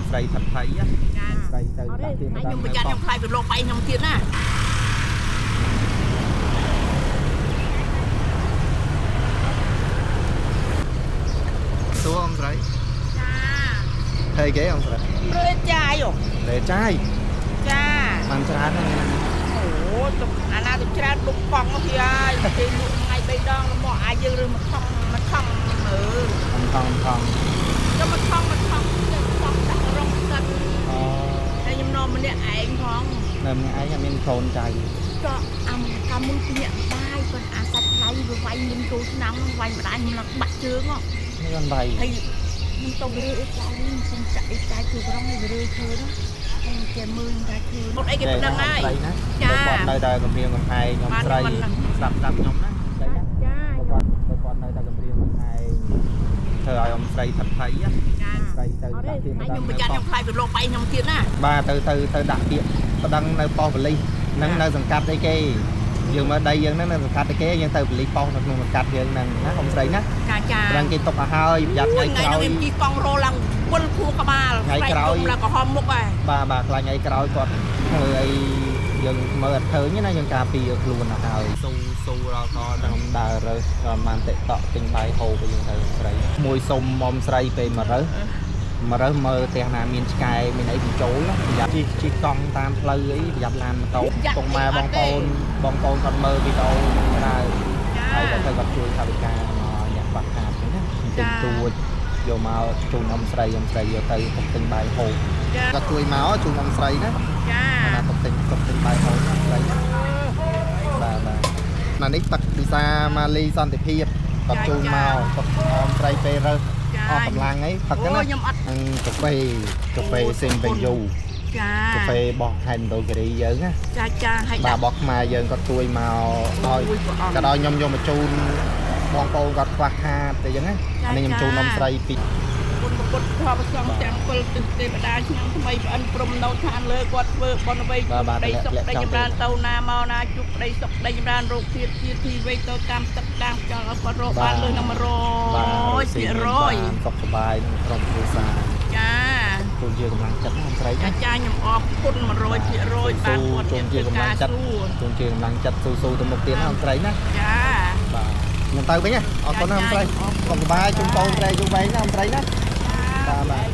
ស្រីថាថៃស្រីទៅដាក់ទៀតខ្ញុំប្រយ័ត្នខ្ញុំខ្លាចវាលោកបៃខ្ញុំទៀតណាសួរôngស្រីចាថៃគេôngស្រីរើចាយរើចាយចាបានច្រើនហ្នឹងអូអាណាទៅច្រើនដុកប៉ងមកពីហើយគេលក់ថ្ងៃ3ដងមកអាយើងរើមកថងមើលថងចាំមកថងយើងថងដាក់រងសិនអូតែខ្ញុំនាំម្នាក់ឯងផងនៅម្នាក់ឯងអត់មានកូនចៅក៏អំកាមុនគ្នាបាយប៉ុន្តែអាសាច់ថ្លៃវាវាយមានគោឆ្នាំវាយម្ដាយខ្ញុំឡើងបាក់ជើងហ៎មិនវាយហើយខ្ញុំទៅរើអីចាយខ្ញុំចាក់អីចាយគឺក្រុងនេះរើឈើណាខ្ញុំគេមើលតែឈើមុតអីគេមិនដឹងហើយចាគាត់នៅតែកំរៀងកំហែងខ្ញុំស្រីស្ដាប់ខ្ញុំណាស្រីណាចាគាត់នៅតែកំរៀងកំហែងធ្វើឲ្យខ្ញុំស្រីថាថៃចាស្រីទៅដាក់ទៀតខ្ញុំប្រយ័ត្នខ្ញុំខ្លាចវាលោកបៃខ្ញុំទៀតណាបាទទៅដាក់ទៀតប្តឹងនៅប៉ុស្តិ៍ប៉ូលីសហ្នឹងនៅសង្កាត់អីគេយើងមើលដីយើងហ្នឹងនៅសង្កាត់អីគេយើងទៅប៉ូលីសប៉ុស្តិ៍នៅក្នុងសង្កាត់យើងហ្នឹងណាខ្ញុំស្រីណាចាប្រឹងគេຕົកឲ្យហើយប្រយ័ត្នថ្ងៃក្រោយខ្ញុំជិះកង់រោឡើងពុលខួរក្បាលថ្ងៃក្រោយឡើងក្រហមមុខហើយបាទខ្លាញ់ថ្ងៃក្រោយគាត់ធ្វើអីយើងមើលអត់ឃើញណាយើងការពារខ្លួនទៅហើយស៊ូដល់ក៏ដល់ដើររើសបានតិកតក់ទិញបាយហូបទៅយើងទៅស្រីមួយសុំមុំស្រីពេលមករើសមើលផ្ទះណាមានឆ្កែមានអីបញ្ចូលណាប្រយ័ត្នជិះកង់តាមផ្លូវអីប្រយ័ត្នឡានម៉ូតូពុកម៉ែបងប្អូនគាត់មើលវីដេអូក្រៅហើយគាត់ជួយថវិកាមកអ្នកបាក់ខាតហ្នឹងណាទិញទួចយកមកជូនអំស្រីយកទៅទុកទិញបាយហូបគាត់ជួយមកជូនអំស្រីណាចាណាទុកទិញបាយហូបអំស្រីណាបាទណានេះទឹកពិសាម៉ាលីសន្តិភាពគាត់ជូនមកទុកអំស្រីពេលរើសអស់កម្លាំងអីផឹកណាខ្ញុំអត់កាហ្វេសេមបេយូចាកាហ្វេរបស់ខេត្តមណ្ឌលគិរីយើងណាចាហើយបាទរបស់ខ្មែរយើងគាត់ជួយមកឲ្យក៏ដល់ខ្ញុំយកមកជូនបងប្អូនគាត់ខ្វះខាតតែអញ្ចឹងណាអានេះខ្ញុំជូននំស្រីពីពុទ្ធធម៌ប្រសងទាំង7ទិសទេវតាឆ្នាំថ្មីប្អិនព្រំនៅឋានលើគាត់ធ្វើបុណ្យអ្វីដីសុខដីចម្រើនទៅណាមកណាជុកដីសុខដីចម្រើនរោគធាតុជាទីវេទៅតាមទឹកតាមចង់ឲ្យគាត់រកបានលើនឹង100%សុខសប្បាយក្នុងក្រុមគ្រួសារចាជូនជាកម្លាំងចិត្តណាស្រីចាខ្ញុំអរគុណ100%បានគាត់ជូនជាកម្លាំងចិត្តស៊ូទៅមុខទៀតណាស្រីណាចាបាទខ្ញុំទៅវិញអរគុណណាស្រីសុខសប្បាយជូនកូនស្រីយូរវែងណាស្រីណាបាទ